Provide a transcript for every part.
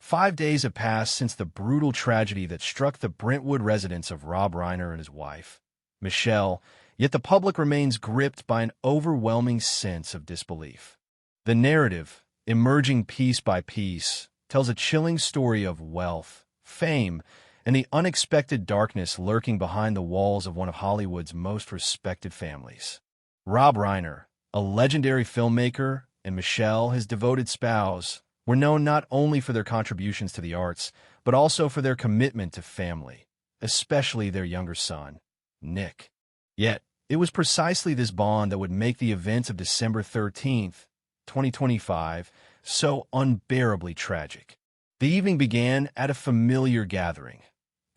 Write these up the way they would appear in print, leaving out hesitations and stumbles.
5 days have passed since the brutal tragedy that struck the Brentwood residence of Rob Reiner and his wife, Michelle, yet the public remains gripped by an overwhelming sense of disbelief. The narrative, emerging piece by piece, tells a chilling story of wealth, fame, and the unexpected darkness lurking behind the walls of one of Hollywood's most respected families. Rob Reiner, a legendary filmmaker, and Michelle, his devoted spouse, were known not only for their contributions to the arts, but also for their commitment to family, especially their younger son, Nick. Yet, it was precisely this bond that would make the events of December 13th, 2025, so unbearably tragic. The evening began at a familiar gathering,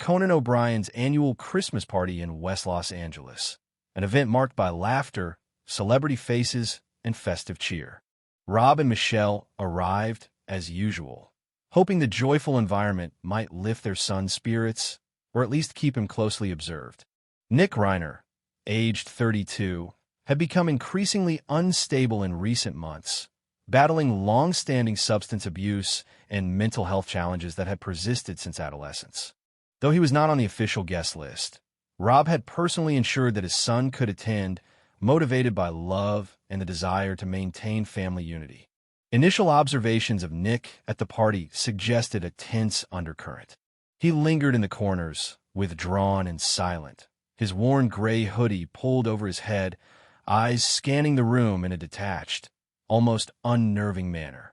Conan O'Brien's annual Christmas party in West Los Angeles, an event marked by laughter, celebrity faces, and festive cheer. Rob and Michelle arrived, as usual, hoping the joyful environment might lift their son's spirits, or at least keep him closely observed. Nick Reiner, aged 32, had become increasingly unstable in recent months, battling long-standing substance abuse and mental health challenges that had persisted since adolescence. Though he was not on the official guest list, Rob had personally ensured that his son could attend, motivated by love and the desire to maintain family unity. Initial observations of Nick at the party suggested a tense undercurrent. He lingered in the corners, withdrawn and silent, his worn gray hoodie pulled over his head, eyes scanning the room in a detached, almost unnerving manner.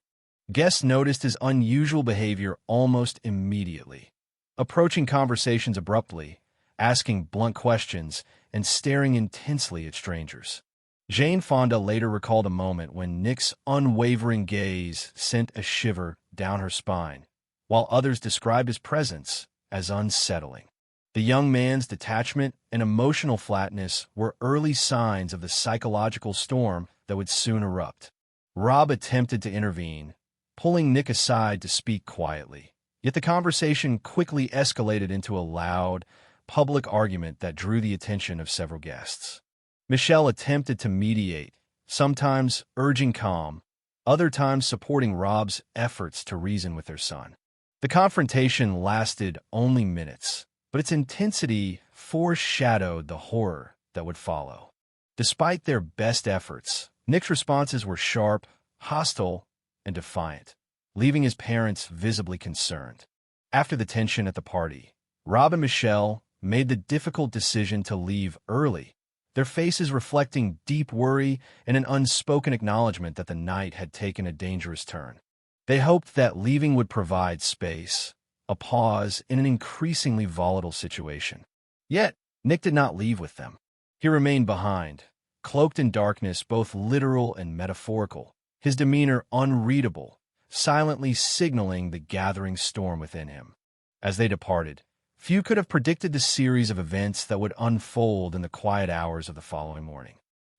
Guests noticed his unusual behavior almost immediately, approaching conversations abruptly, asking blunt questions, and staring intensely at strangers. Jane Fonda later recalled a moment when Nick's unwavering gaze sent a shiver down her spine, while others described his presence as unsettling. The young man's detachment and emotional flatness were early signs of the psychological storm that would soon erupt. Rob attempted to intervene, pulling Nick aside to speak quietly. Yet the conversation quickly escalated into a loud, public argument that drew the attention of several guests. Michelle attempted to mediate, sometimes urging calm, other times supporting Rob's efforts to reason with their son. The confrontation lasted only minutes, but its intensity foreshadowed the horror that would follow. Despite their best efforts, Nick's responses were sharp, hostile, and defiant, leaving his parents visibly concerned. After the tension at the party, Rob and Michelle made the difficult decision to leave early, their faces reflecting deep worry and an unspoken acknowledgement that the night had taken a dangerous turn. They hoped that leaving would provide space, a pause in an increasingly volatile situation. Yet, Nick did not leave with them. He remained behind, cloaked in darkness, both literal and metaphorical, his demeanor unreadable, silently signaling the gathering storm within him. As they departed, few could have predicted the series of events that would unfold in the quiet hours of the following morning.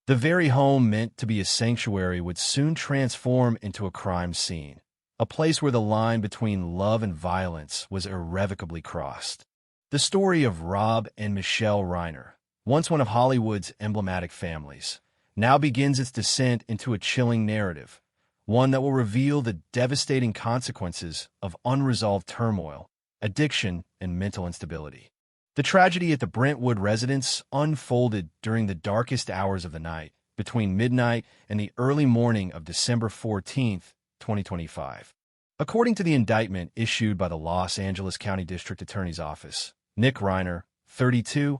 The very home meant to be a sanctuary would soon transform into a crime scene, a place where the line between love and violence was irrevocably crossed. The story of Rob and Michelle Reiner, once one of Hollywood's emblematic families, now begins its descent into a chilling narrative, one that will reveal the devastating consequences of unresolved turmoil, addiction, and mental instability. The tragedy at the Brentwood residence unfolded during the darkest hours of the night, between midnight and the early morning of December 14th, 2025. According to the indictment issued by the Los Angeles County District Attorney's Office, Nick Reiner, 32,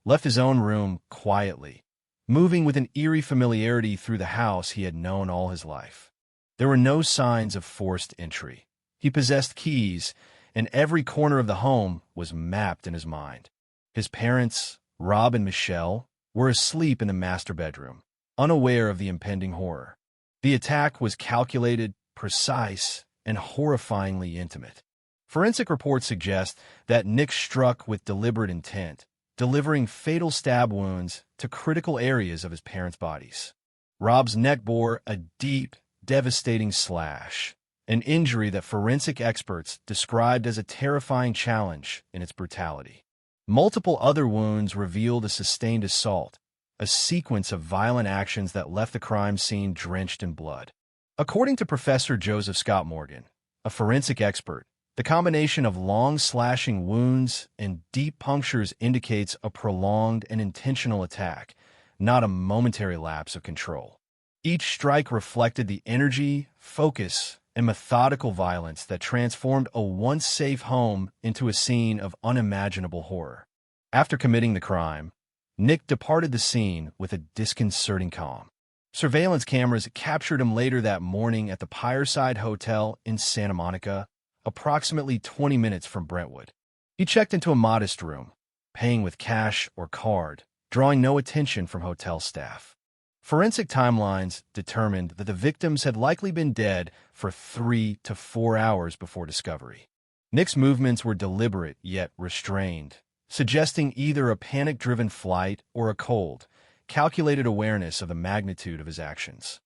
left his own room quietly, moving with an eerie familiarity through the house he had known all his life. There were no signs of forced entry. He possessed keys, and every corner of the home was mapped in his mind. His parents, Rob and Michelle, were asleep in the master bedroom, unaware of the impending horror. The attack was calculated, precise, and horrifyingly intimate. Forensic reports suggest that Nick struck with deliberate intent, delivering fatal stab wounds to critical areas of his parents' bodies. Rob's neck bore a deep, devastating slash, an injury that forensic experts described as a terrifying challenge in its brutality. Multiple other wounds revealed a sustained assault, a sequence of violent actions that left the crime scene drenched in blood. According to Professor Joseph Scott Morgan, a forensic expert, The combination of long slashing wounds and deep punctures indicates a prolonged and intentional attack, not a momentary lapse of control. Each strike reflected the energy, focus, and methodical violence that transformed a once safe home into a scene of unimaginable horror. After committing the crime, Nick departed the scene with a disconcerting calm. Surveillance cameras captured him later that morning at the Pireside Hotel in Santa Monica, approximately 20 minutes from Brentwood. He checked into a modest room, paying with cash or card, drawing no attention from hotel staff. Forensic timelines determined that the victims had likely been dead for 3 to 4 hours before discovery. Nick's movements were deliberate yet restrained, suggesting either a panic-driven flight or a cold, calculated awareness of the magnitude of his actions.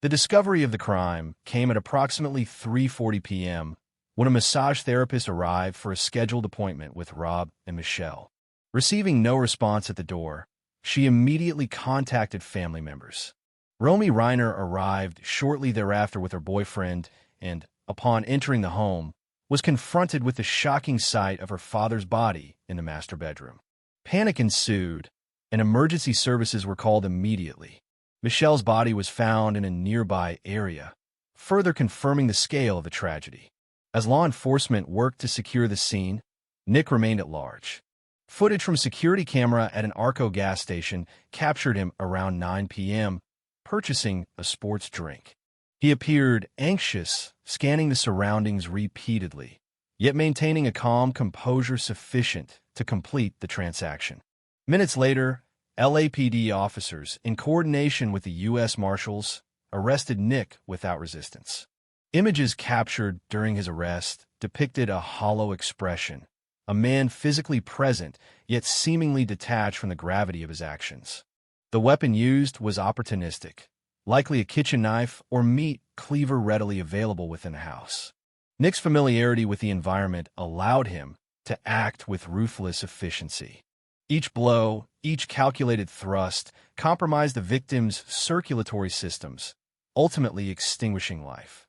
The discovery of the crime came at approximately 3:40 p.m. when a massage therapist arrived for a scheduled appointment with Rob and Michelle. Receiving no response at the door, she immediately contacted family members. Reiner arrived shortly thereafter with her boyfriend and, upon entering the home, was confronted with the shocking sight of her father's body in the master bedroom. Panic ensued, and emergency services were called immediately. Michelle's body was found in a nearby area, further confirming the scale of the tragedy. As law enforcement worked to secure the scene, Nick remained at large. Footage from a security camera at an Arco gas station captured him around 9 p.m., purchasing a sports drink. He appeared anxious, scanning the surroundings repeatedly, yet maintaining a calm composure sufficient to complete the transaction. Minutes later, LAPD officers, in coordination with the U.S. Marshals, arrested Nick without resistance. Images captured during his arrest depicted a hollow expression, a man physically present, yet seemingly detached from the gravity of his actions. The weapon used was opportunistic, likely a kitchen knife or meat cleaver readily available within the house. Nick's familiarity with the environment allowed him to act with ruthless efficiency. Each blow, each calculated thrust, compromised the victim's circulatory systems, ultimately extinguishing life.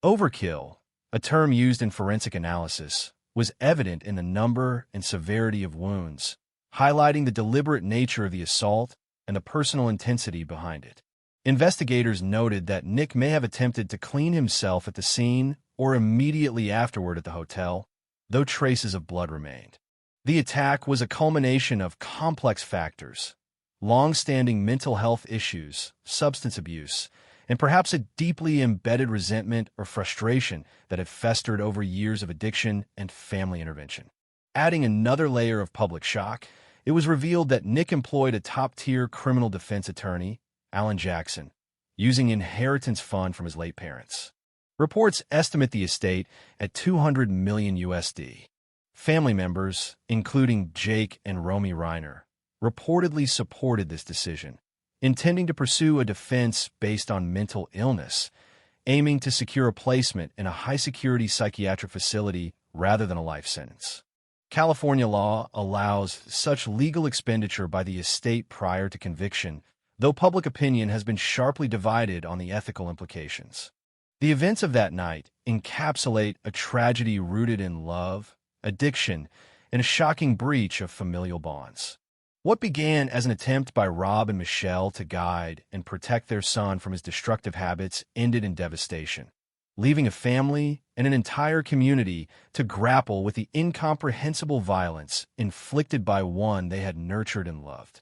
Overkill, a term used in forensic analysis, was evident in the number and severity of wounds, highlighting the deliberate nature of the assault and the personal intensity behind it. Investigators noted that Nick may have attempted to clean himself at the scene or immediately afterward at the hotel, though traces of blood remained. The attack was a culmination of complex factors, long-standing mental health issues, substance abuse, and perhaps a deeply embedded resentment or frustration that had festered over years of addiction and family intervention. Adding another layer of public shock, it was revealed that Nick employed a top-tier criminal defense attorney, Alan Jackson, using inheritance fund from his late parents. Reports estimate the estate at $200 million USD. Family members, including Jake and Romy Reiner, reportedly supported this decision, intending to pursue a defense based on mental illness, aiming to secure a placement in a high-security psychiatric facility rather than a life sentence. California law allows such legal expenditure by the estate prior to conviction, though public opinion has been sharply divided on the ethical implications. The events of that night encapsulate a tragedy rooted in love, addiction, and a shocking breach of familial bonds. What began as an attempt by Rob and Michelle to guide and protect their son from his destructive habits ended in devastation, leaving a family and an entire community to grapple with the incomprehensible violence inflicted by one they had nurtured and loved.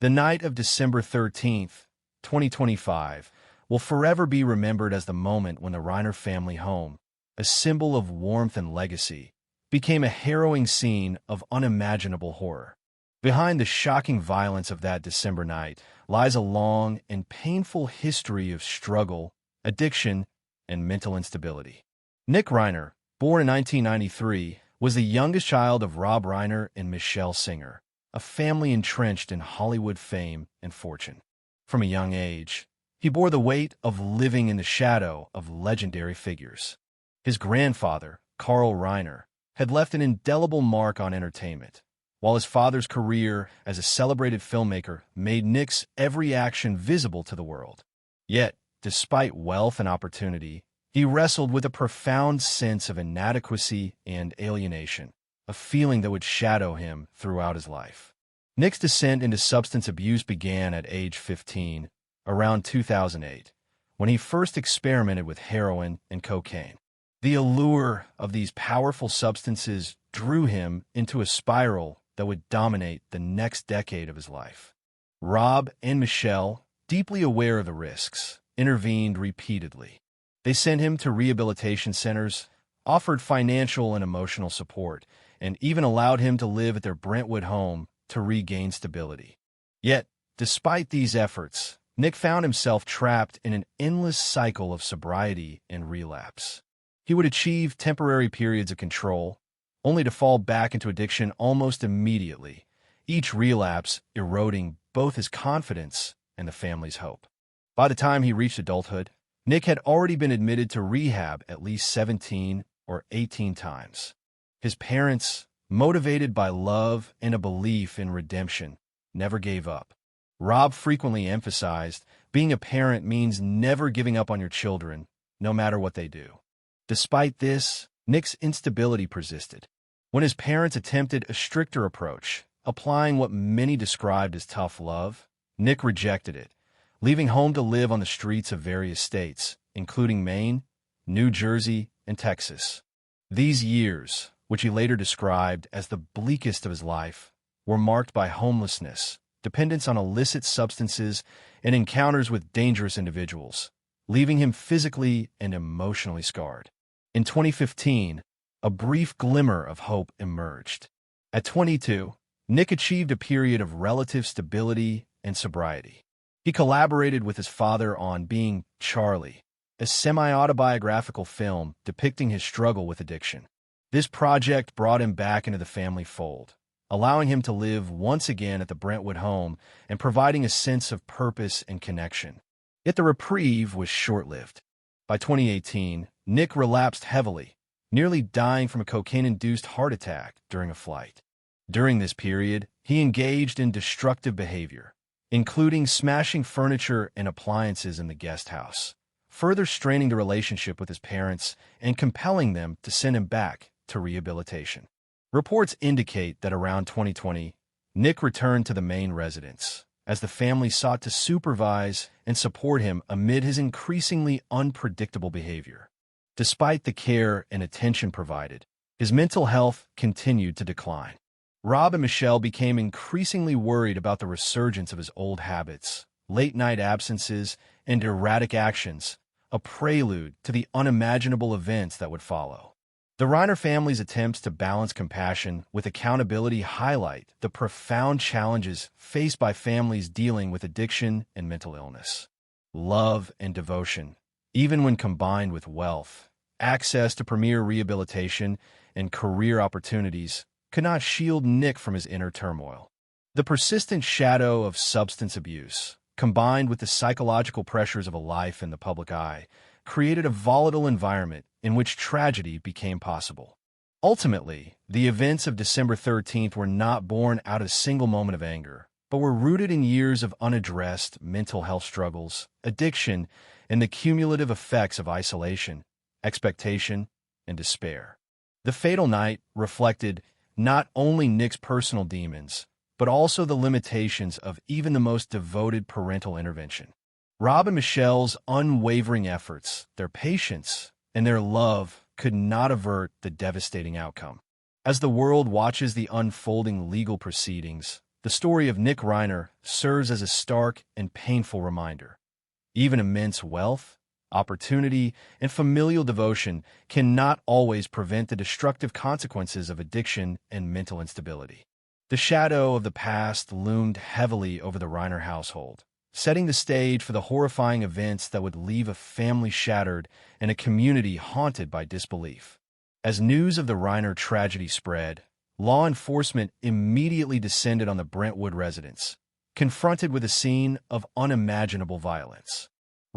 The night of December 13th, 2025, will forever be remembered as the moment when the Reiner family home, a symbol of warmth and legacy, became a harrowing scene of unimaginable horror. Behind the shocking violence of that December night lies a long and painful history of struggle, addiction, and mental instability. Nick Reiner, born in 1993, was the youngest child of Rob Reiner and Michelle Singer, a family entrenched in Hollywood fame and fortune. From a young age, he bore the weight of living in the shadow of legendary figures. His grandfather, Carl Reiner, had left an indelible mark on entertainment, while his father's career as a celebrated filmmaker made Nick's every action visible to the world. Yet, despite wealth and opportunity, He wrestled with a profound sense of inadequacy and alienation, a feeling that would shadow him throughout his life. Nick's descent into substance abuse began at age 15, around 2008, when he first experimented with heroin and cocaine. The allure of these powerful substances drew him into a spiral that would dominate the next decade of his life. Rob and Michelle, deeply aware of the risks, intervened repeatedly. They sent him to rehabilitation centers, offered financial and emotional support, and even allowed him to live at their Brentwood home to regain stability. Yet, despite these efforts, Nick found himself trapped in an endless cycle of sobriety and relapse. He would achieve temporary periods of control, only to fall back into addiction almost immediately, each relapse eroding both his confidence and the family's hope. By the time he reached adulthood, Nick had already been admitted to rehab at least 17 or 18 times. His parents, motivated by love and a belief in redemption, never gave up. Rob frequently emphasized, being a parent means never giving up on your children, no matter what they do. Despite this, Nick's instability persisted. When his parents attempted a stricter approach, applying what many described as tough love, Nick rejected it, leaving home to live on the streets of various states, including Maine, New Jersey, and Texas. These years, which he later described as the bleakest of his life, were marked by homelessness, dependence on illicit substances, and encounters with dangerous individuals, leaving him physically and emotionally scarred. In 2015, a brief glimmer of hope emerged. At 22, Nick achieved a period of relative stability and sobriety. He collaborated with his father on Being Charlie, a semi-autobiographical film depicting his struggle with addiction. This project brought him back into the family fold, allowing him to live once again at the Brentwood home and providing a sense of purpose and connection. Yet the reprieve was short-lived. By 2018, Nick relapsed heavily, nearly dying from a cocaine-induced heart attack during a flight. During this period, he engaged in destructive behavior, including smashing furniture and appliances in the guest house, further straining the relationship with his parents and compelling them to send him back to rehabilitation. Reports indicate that around 2020, Nick returned to the Maine residence, as the family sought to supervise and support him amid his increasingly unpredictable behavior. Despite the care and attention provided, his mental health continued to decline. Rob and Michelle became increasingly worried about the resurgence of his old habits, late-night absences, and erratic actions, a prelude to the unimaginable events that would follow. The Reiner family's attempts to balance compassion with accountability highlight the profound challenges faced by families dealing with addiction and mental illness. Love and devotion, even when combined with wealth, access to premier rehabilitation, and career opportunities, could not shield Nick from his inner turmoil. The persistent shadow of substance abuse, combined with the psychological pressures of a life in the public eye, created a volatile environment in which tragedy became possible. Ultimately, the events of December 13th were not born out of a single moment of anger, but were rooted in years of unaddressed mental health struggles, addiction, and the cumulative effects of isolation, expectation, and despair. The fatal night reflected not only Nick's personal demons, but also the limitations of even the most devoted parental intervention. Rob and Michelle's unwavering efforts, their patience, and their love could not avert the devastating outcome. As the world watches the unfolding legal proceedings, the story of Nick Reiner serves as a stark and painful reminder. Even immense wealth, opportunity, and familial devotion cannot always prevent the destructive consequences of addiction and mental instability. The shadow of the past loomed heavily over the Reiner household, setting the stage for the horrifying events that would leave a family shattered and a community haunted by disbelief. As news of the Reiner tragedy spread, law enforcement immediately descended on the Brentwood residence, confronted with a scene of unimaginable violence.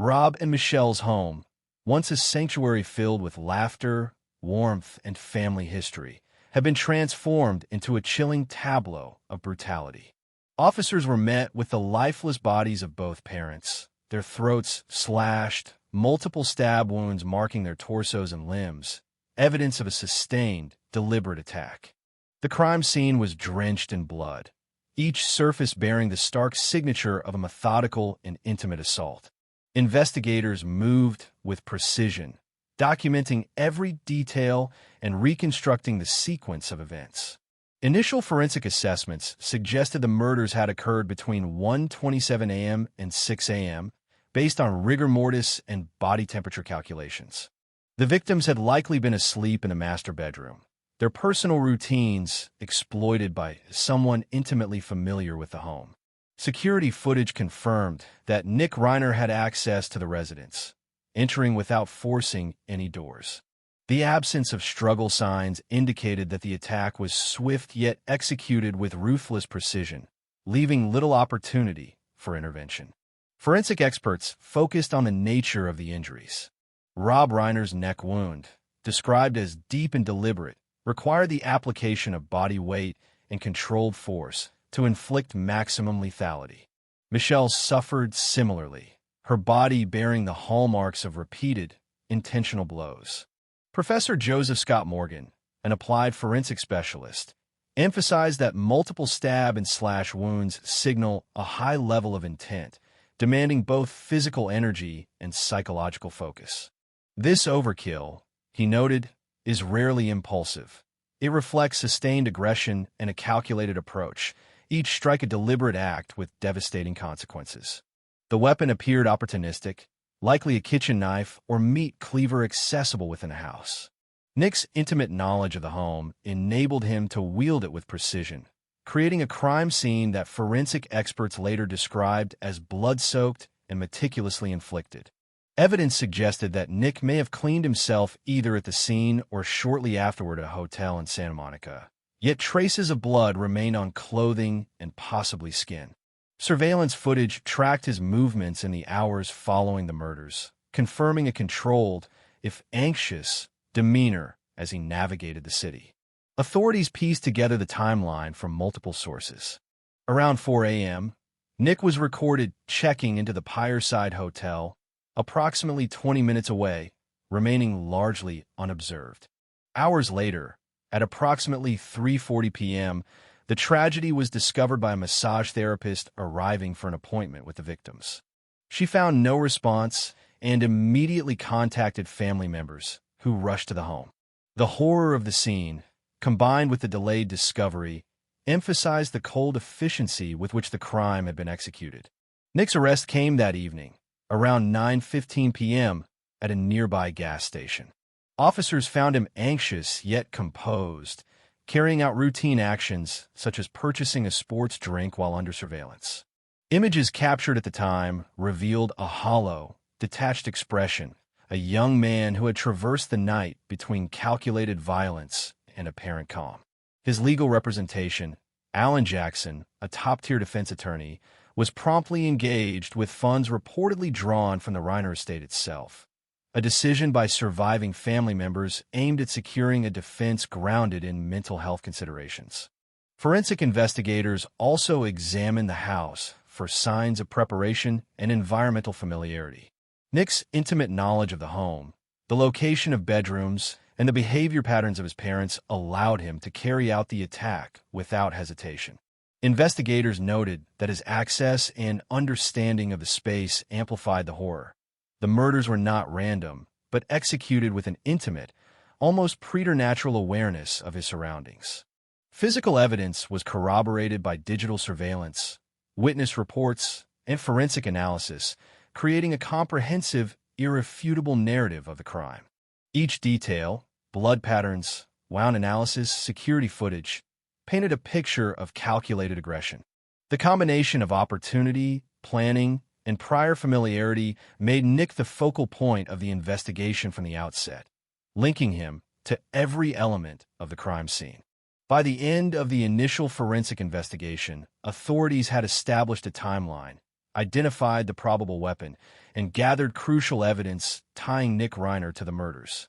Rob and Michelle's home, once a sanctuary filled with laughter, warmth, and family history, had been transformed into a chilling tableau of brutality. Officers were met with the lifeless bodies of both parents, their throats slashed, multiple stab wounds marking their torsos and limbs, evidence of a sustained, deliberate attack. The crime scene was drenched in blood, each surface bearing the stark signature of a methodical and intimate assault. Investigators moved with precision, documenting every detail and reconstructing the sequence of events. Initial forensic assessments suggested the murders had occurred between 1:27 a.m. and 6 a.m., based on rigor mortis and body temperature calculations. The victims had likely been asleep in the master bedroom, their personal routines exploited by someone intimately familiar with the home. Security footage confirmed that Nick Reiner had access to the residence, entering without forcing any doors. The absence of struggle signs indicated that the attack was swift yet executed with ruthless precision, leaving little opportunity for intervention. Forensic experts focused on the nature of the injuries. Rob Reiner's neck wound, described as deep and deliberate, required the application of body weight and controlled force to inflict maximum lethality. Michelle suffered similarly, her body bearing the hallmarks of repeated, intentional blows. Professor Joseph Scott Morgan, an applied forensic specialist, emphasized that multiple stab and slash wounds signal a high level of intent, demanding both physical energy and psychological focus. This overkill, he noted, is rarely impulsive. It reflects sustained aggression and a calculated approach, each strike a deliberate act with devastating consequences. The weapon appeared opportunistic, likely a kitchen knife or meat cleaver accessible within a house. Nick's intimate knowledge of the home enabled him to wield it with precision, creating a crime scene that forensic experts later described as blood-soaked and meticulously inflicted. Evidence suggested that Nick may have cleaned himself either at the scene or shortly afterward at a hotel in Santa Monica, yet traces of blood remained on clothing and possibly skin. Surveillance footage tracked his movements in the hours following the murders, confirming a controlled, if anxious, demeanor as he navigated the city. Authorities pieced together the timeline from multiple sources. Around 4 a.m., Nick was recorded checking into the Pireside Hotel, approximately 20 minutes away, remaining largely unobserved. Hours later, at approximately 3:40 p.m., the tragedy was discovered by a massage therapist arriving for an appointment with the victims. She found no response and immediately contacted family members, who rushed to the home. The horror of the scene, combined with the delayed discovery, emphasized the cold efficiency with which the crime had been executed. Nick's arrest came that evening, around 9:15 p.m., at a nearby gas station. Officers found him anxious yet composed, carrying out routine actions such as purchasing a sports drink while under surveillance. Images captured at the time revealed a hollow, detached expression, a young man who had traversed the night between calculated violence and apparent calm. His legal representation, Alan Jackson, a top-tier defense attorney, was promptly engaged with funds reportedly drawn from the Reiner estate itself. A decision by surviving family members aimed at securing a defense grounded in mental health considerations. Forensic investigators also examined the house for signs of preparation and environmental familiarity. Nick's intimate knowledge of the home, the location of bedrooms, and the behavior patterns of his parents allowed him to carry out the attack without hesitation. Investigators noted that his access and understanding of the space amplified the horror. The murders were not random, but executed with an intimate, almost preternatural awareness of his surroundings. Physical evidence was corroborated by digital surveillance, witness reports, and forensic analysis, creating a comprehensive, irrefutable narrative of the crime. Each detail, blood patterns, wound analysis, security footage, painted a picture of calculated aggression. The combination of opportunity, planning, and prior familiarity made Nick the focal point of the investigation from the outset, linking him to every element of the crime scene. By the end of the initial forensic investigation, authorities had established a timeline, identified the probable weapon, and gathered crucial evidence tying Nick Reiner to the murders.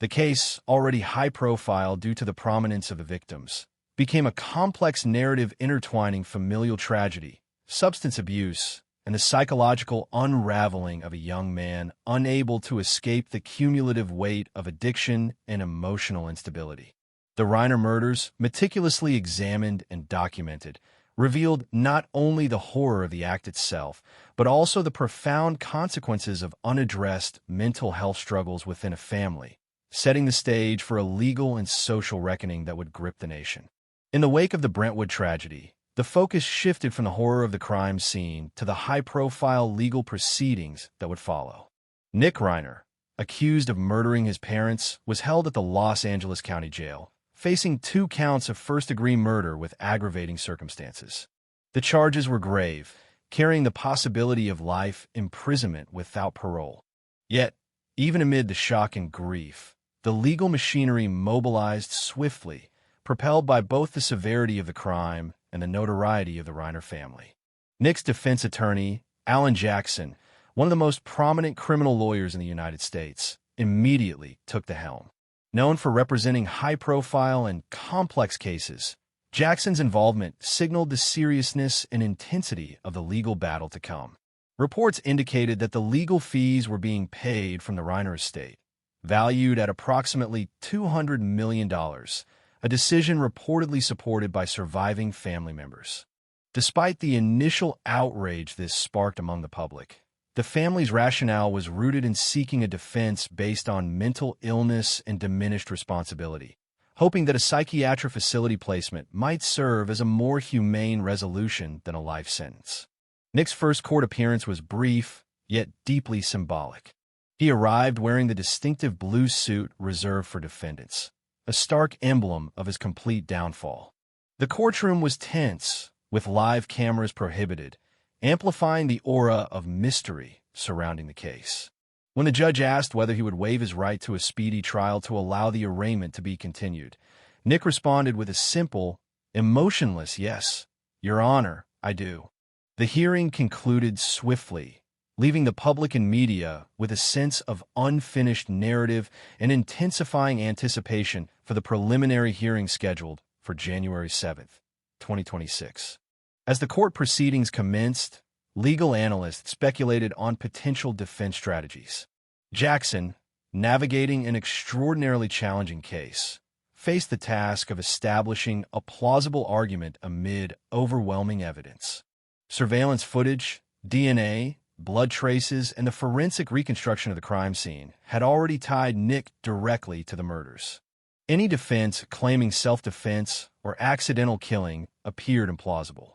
The case, already high-profile due to the prominence of the victims, became a complex narrative intertwining familial tragedy, substance abuse, and the psychological unraveling of a young man unable to escape the cumulative weight of addiction and emotional instability. The Reiner murders, meticulously examined and documented, revealed not only the horror of the act itself, but also the profound consequences of unaddressed mental health struggles within a family, setting the stage for a legal and social reckoning that would grip the nation. In the wake of the Brentwood tragedy, the focus shifted from the horror of the crime scene to the high-profile legal proceedings that would follow. Nick Reiner, accused of murdering his parents, was held at the Los Angeles County Jail, facing 2 counts of first-degree murder with aggravating circumstances. The charges were grave, carrying the possibility of life imprisonment without parole. Yet, even amid the shock and grief, the legal machinery mobilized swiftly, propelled by both the severity of the crime and the notoriety of the Reiner family. Nick's defense attorney, Alan Jackson, one of the most prominent criminal lawyers in the United States, immediately took the helm. Known for representing high-profile and complex cases, Jackson's involvement signaled the seriousness and intensity of the legal battle to come. Reports indicated that the legal fees were being paid from the Reiner estate, valued at approximately $200 million, a decision reportedly supported by surviving family members. Despite the initial outrage this sparked among the public, the family's rationale was rooted in seeking a defense based on mental illness and diminished responsibility, hoping that a psychiatric facility placement might serve as a more humane resolution than a life sentence. Nick's first court appearance was brief, yet deeply symbolic. He arrived wearing the distinctive blue suit reserved for defendants, a stark emblem of his complete downfall. The courtroom was tense, with live cameras prohibited, amplifying the aura of mystery surrounding the case. When the judge asked whether he would waive his right to a speedy trial to allow the arraignment to be continued, Nick responded with a simple, emotionless yes, "Your Honor, I do." The hearing concluded swiftly, leaving the public and media with a sense of unfinished narrative and intensifying anticipation for the preliminary hearing scheduled for January 7th, 2026. As the court proceedings commenced, legal analysts speculated on potential defense strategies. Jackson, navigating an extraordinarily challenging case, faced the task of establishing a plausible argument amid overwhelming evidence. Surveillance footage, DNA, blood traces, and the forensic reconstruction of the crime scene had already tied Nick directly to the murders. Any defense claiming self-defense or accidental killing appeared implausible.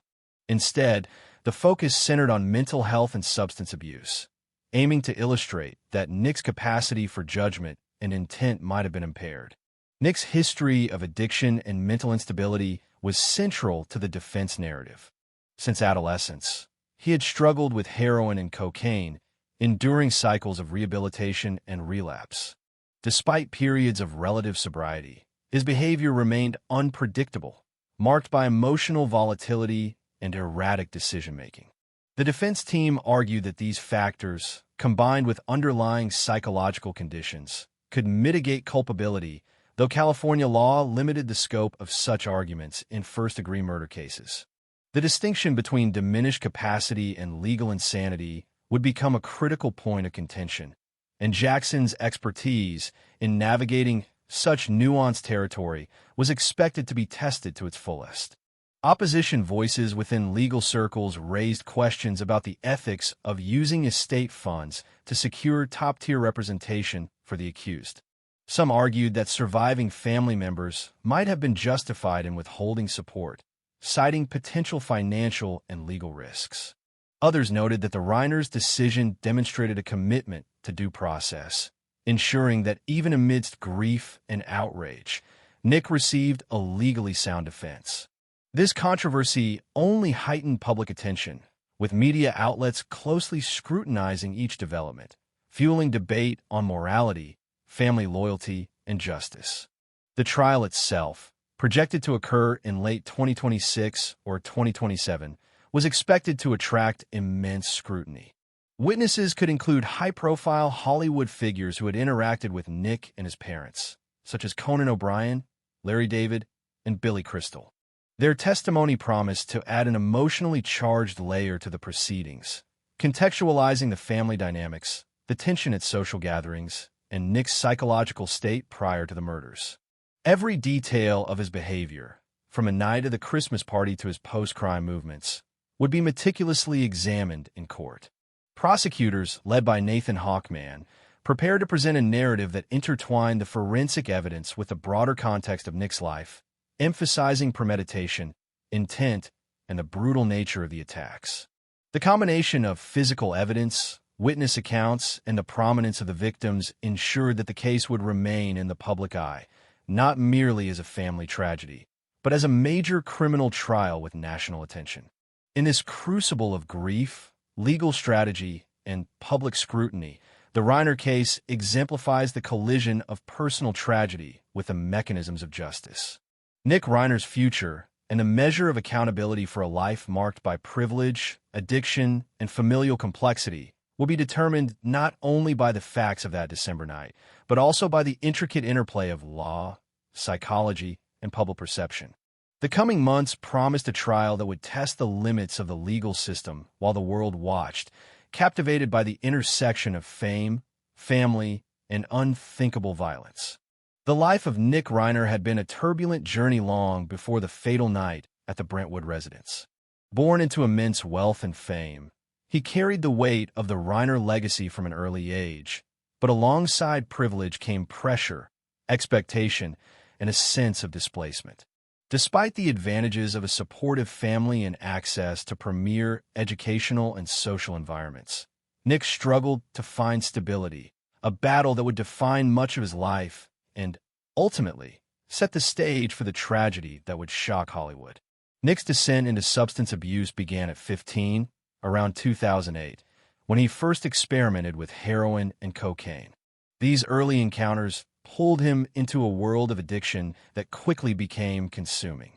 Instead, the focus centered on mental health and substance abuse, aiming to illustrate that Nick's capacity for judgment and intent might have been impaired. Nick's history of addiction and mental instability was central to the defense narrative. Since adolescence, he had struggled with heroin and cocaine, enduring cycles of rehabilitation and relapse. Despite periods of relative sobriety, his behavior remained unpredictable, marked by emotional volatility and erratic decision-making. The defense team argued that these factors, combined with underlying psychological conditions, could mitigate culpability, though California law limited the scope of such arguments in first-degree murder cases. The distinction between diminished capacity and legal insanity would become a critical point of contention, and Jackson's expertise in navigating such nuanced territory was expected to be tested to its fullest. Opposition voices within legal circles raised questions about the ethics of using estate funds to secure top-tier representation for the accused. Some argued that surviving family members might have been justified in withholding support, citing potential financial and legal risks. Others noted that the Reiners' decision demonstrated a commitment to due process, ensuring that even amidst grief and outrage, Nick received a legally sound defense. This controversy only heightened public attention, with media outlets closely scrutinizing each development, fueling debate on morality, family loyalty, and justice. The trial itself, projected to occur in late 2026 or 2027, was expected to attract immense scrutiny. Witnesses could include high-profile Hollywood figures who had interacted with Nick and his parents, such as Conan O'Brien, Larry David, and Billy Crystal. Their testimony promised to add an emotionally charged layer to the proceedings, contextualizing the family dynamics, the tension at social gatherings, and Nick's psychological state prior to the murders. Every detail of his behavior, from a night of the Christmas party to his post-crime movements, would be meticulously examined in court. Prosecutors, led by Nathan Hawkman, prepared to present a narrative that intertwined the forensic evidence with the broader context of Nick's life, emphasizing premeditation, intent, and the brutal nature of the attacks. The combination of physical evidence, witness accounts, and the prominence of the victims ensured that the case would remain in the public eye, not merely as a family tragedy, but as a major criminal trial with national attention. In this crucible of grief, legal strategy, and public scrutiny, the Reiner case exemplifies the collision of personal tragedy with the mechanisms of justice. Nick Reiner's future, and a measure of accountability for a life marked by privilege, addiction, and familial complexity, will be determined not only by the facts of that December night, but also by the intricate interplay of law, psychology, and public perception. The coming months promised a trial that would test the limits of the legal system while the world watched, captivated by the intersection of fame, family, and unthinkable violence. The life of Nick Reiner had been a turbulent journey long before the fatal night at the Brentwood residence. Born into immense wealth and fame, he carried the weight of the Reiner legacy from an early age, but alongside privilege came pressure, expectation, and a sense of displacement. Despite the advantages of a supportive family and access to premier educational and social environments, Nick struggled to find stability, a battle that would define much of his life and, ultimately, set the stage for the tragedy that would shock Hollywood. Nick's descent into substance abuse began at 15, around 2008, when he first experimented with heroin and cocaine. These early encounters pulled him into a world of addiction that quickly became consuming.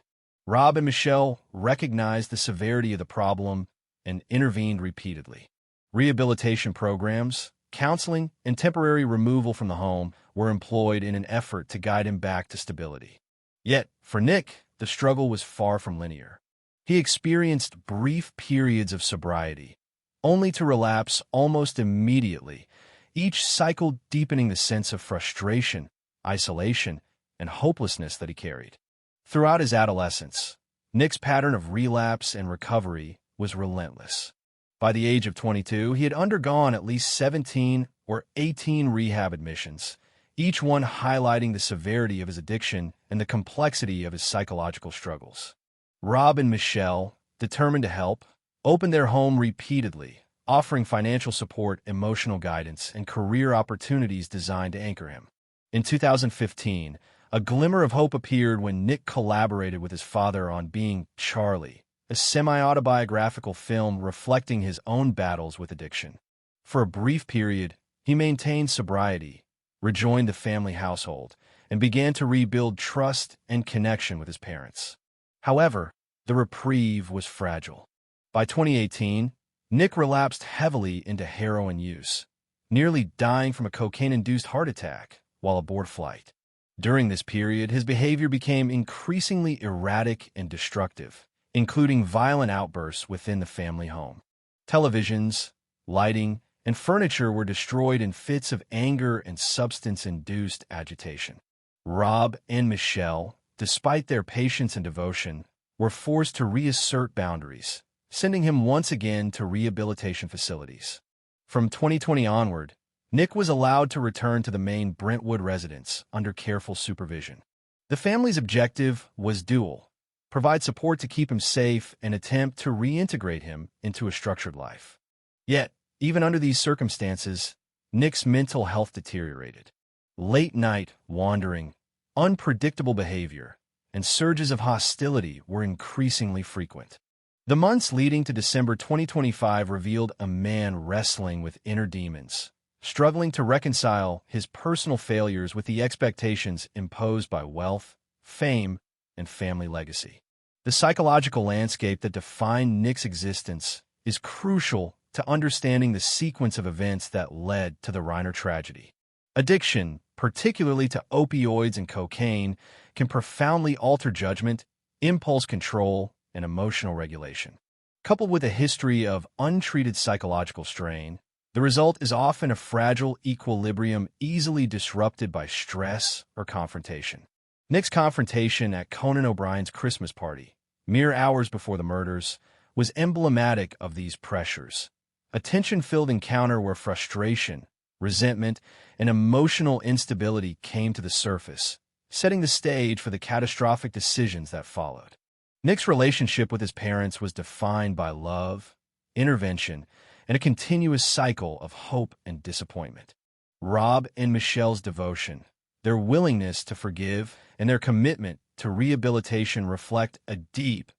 Rob and Michelle recognized the severity of the problem and intervened repeatedly. Rehabilitation programs, counseling, and temporary removal from the home were employed in an effort to guide him back to stability. Yet, for Nick, the struggle was far from linear. He experienced brief periods of sobriety, only to relapse almost immediately, each cycle deepening the sense of frustration, isolation, and hopelessness that he carried. Throughout his adolescence, Nick's pattern of relapse and recovery was relentless. By the age of 22, he had undergone at least 17 or 18 rehab admissions, each one highlighting the severity of his addiction and the complexity of his psychological struggles. Rob and Michelle, determined to help, opened their home repeatedly, offering financial support, emotional guidance, and career opportunities designed to anchor him. In 2015, a glimmer of hope appeared when Nick collaborated with his father on Being Charlie, a semi-autobiographical film reflecting his own battles with addiction. For a brief period, he maintained sobriety, rejoined the family household, and began to rebuild trust and connection with his parents. However, the reprieve was fragile. By 2018, Nick relapsed heavily into heroin use, nearly dying from a cocaine-induced heart attack while aboard flight. During this period, his behavior became increasingly erratic and destructive, including violent outbursts within the family home. Televisions, lighting, and furniture were destroyed in fits of anger and substance-induced agitation. Rob and Michelle, despite their patience and devotion, were forced to reassert boundaries, sending him once again to rehabilitation facilities. From 2020 onward, Nick was allowed to return to the main Brentwood residence under careful supervision. The family's objective was dual: provide support to keep him safe and attempt to reintegrate him into a structured life. Yet, even under these circumstances, Nick's mental health deteriorated. Late-night wandering, unpredictable behavior, and surges of hostility were increasingly frequent. The months leading to December 2025 revealed a man wrestling with inner demons, struggling to reconcile his personal failures with the expectations imposed by wealth, fame, and family legacy. The psychological landscape that defined Nick's existence is crucial to understanding the sequence of events that led to the Reiner tragedy. Addiction, particularly to opioids and cocaine, can profoundly alter judgment, impulse control, and emotional regulation. Coupled with a history of untreated psychological strain, the result is often a fragile equilibrium easily disrupted by stress or confrontation. Nick's confrontation at Conan O'Brien's Christmas party, mere hours before the murders, was emblematic of these pressures. A tension-filled encounter where frustration, resentment, and emotional instability came to the surface, setting the stage for the catastrophic decisions that followed. Nick's relationship with his parents was defined by love, intervention, and a continuous cycle of hope and disappointment. Rob and Michelle's devotion, their willingness to forgive, and their commitment to rehabilitation reflect a deep,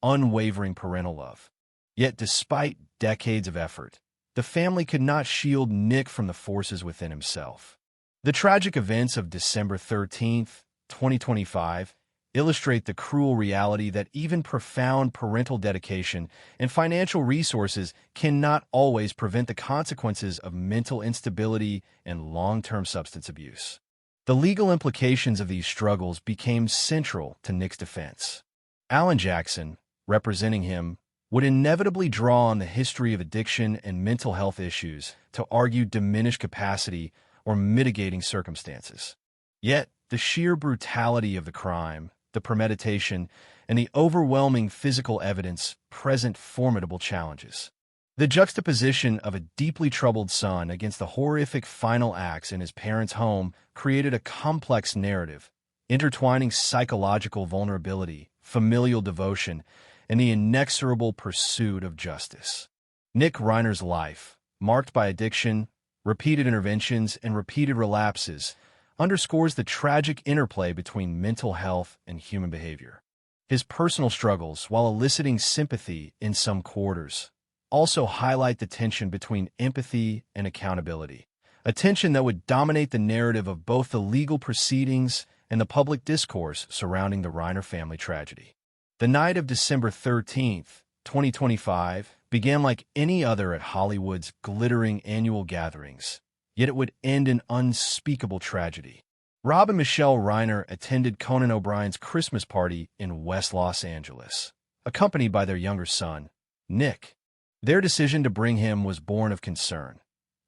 unwavering parental love. Yet despite decades of effort, the family could not shield Nick from the forces within himself. The tragic events of December 13th, 2025, illustrate the cruel reality that even profound parental dedication and financial resources cannot always prevent the consequences of mental instability and long-term substance abuse. The legal implications of these struggles became central to Nick's defense. Alan Jackson, representing him, would inevitably draw on the history of addiction and mental health issues to argue diminished capacity or mitigating circumstances. Yet, the sheer brutality of the crime, the premeditation, and the overwhelming physical evidence present formidable challenges. The juxtaposition of a deeply troubled son against the horrific final acts in his parents' home created a complex narrative, intertwining psychological vulnerability, familial devotion, and the inexorable pursuit of justice. Nick Reiner's life, marked by addiction, repeated interventions, and repeated relapses, underscores the tragic interplay between mental health and human behavior. His personal struggles, while eliciting sympathy in some quarters, also highlight the tension between empathy and accountability, a tension that would dominate the narrative of both the legal proceedings and the public discourse surrounding the Reiner family tragedy. The night of December 13th, 2025, began like any other at Hollywood's glittering annual gatherings, yet it would end in unspeakable tragedy. Rob and Michelle Reiner attended Conan O'Brien's Christmas party in West Los Angeles, accompanied by their younger son, Nick. Their decision to bring him was born of concern.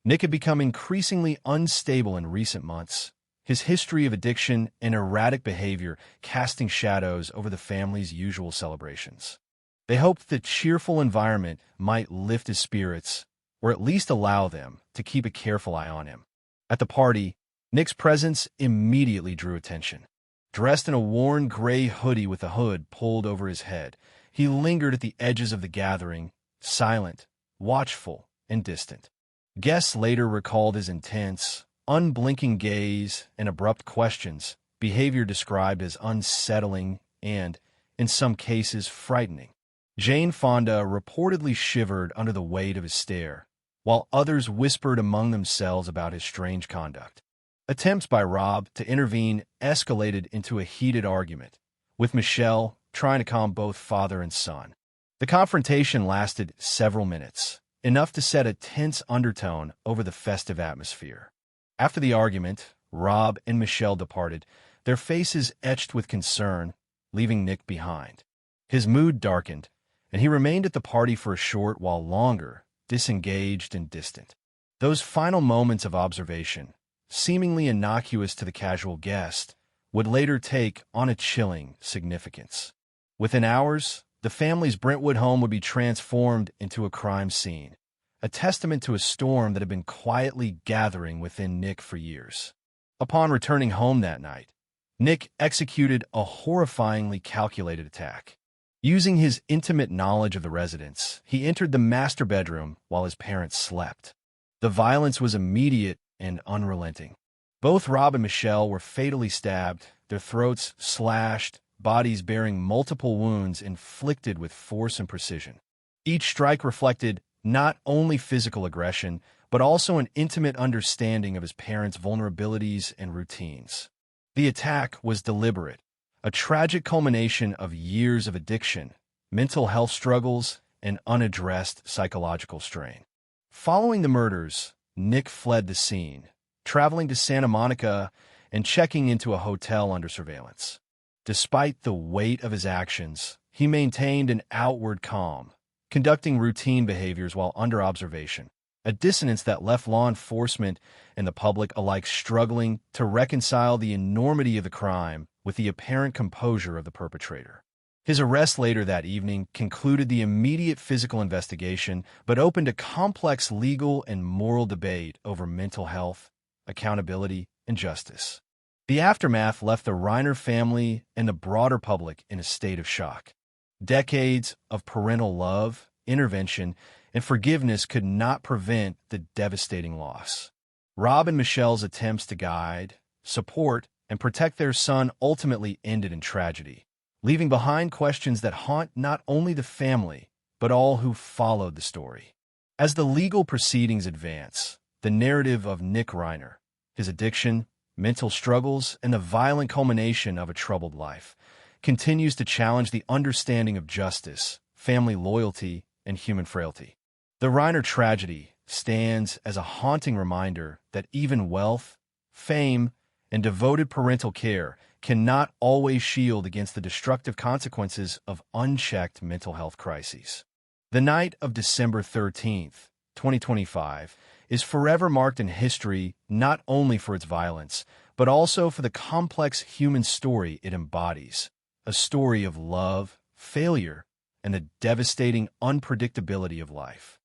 Nick had become increasingly unstable in recent months, his history of addiction and erratic behavior casting shadows over the family's usual celebrations. They hoped the cheerful environment might lift his spirits, or at least allow them to keep a careful eye on him. At the party, Nick's presence immediately drew attention. Dressed in a worn gray hoodie with a hood pulled over his head, he lingered at the edges of the gathering, silent, watchful, and distant. Guests later recalled his intense, unblinking gaze and abrupt questions, behavior described as unsettling and, in some cases, frightening. Jane Fonda reportedly shivered under the weight of his stare, while others whispered among themselves about his strange conduct. Attempts by Rob to intervene escalated into a heated argument, with Michelle trying to calm both father and son. The confrontation lasted several minutes, enough to set a tense undertone over the festive atmosphere. After the argument, Rob and Michelle departed, their faces etched with concern, leaving Nick behind. His mood darkened, and he remained at the party for a short while longer, disengaged and distant. Those final moments of observation, seemingly innocuous to the casual guest, would later take on a chilling significance. Within hours, the family's Brentwood home would be transformed into a crime scene, a testament to a storm that had been quietly gathering within Nick for years. Upon returning home that night, Nick executed a horrifyingly calculated attack. Using his intimate knowledge of the residence, he entered the master bedroom while his parents slept. The violence was immediate and unrelenting. Both Rob and Michelle were fatally stabbed, their throats slashed, bodies bearing multiple wounds inflicted with force and precision. Each strike reflected not only physical aggression, but also an intimate understanding of his parents' vulnerabilities and routines. The attack was deliberate, a tragic culmination of years of addiction, mental health struggles, and unaddressed psychological strain. Following the murders, Nick fled the scene, traveling to Santa Monica and checking into a hotel under surveillance. Despite the weight of his actions, he maintained an outward calm, conducting routine behaviors while under observation, a dissonance that left law enforcement and the public alike struggling to reconcile the enormity of the crime with the apparent composure of the perpetrator. His arrest later that evening concluded the immediate physical investigation, but opened a complex legal and moral debate over mental health, accountability, and justice. The aftermath left the Reiner family and the broader public in a state of shock. Decades of parental love, intervention, and forgiveness could not prevent the devastating loss. Rob and Michelle's attempts to guide, support, and protect their son ultimately ended in tragedy, leaving behind questions that haunt not only the family, but all who followed the story. As the legal proceedings advance, the narrative of Nick Reiner, his addiction, mental struggles, and the violent culmination of a troubled life, continues to challenge the understanding of justice, family loyalty, and human frailty. The Reiner tragedy stands as a haunting reminder that even wealth, fame, and devoted parental care cannot always shield against the destructive consequences of unchecked mental health crises. The night of December 13th, 2025, is forever marked in history not only for its violence, but also for the complex human story it embodies, a story of love, failure, and the devastating unpredictability of life.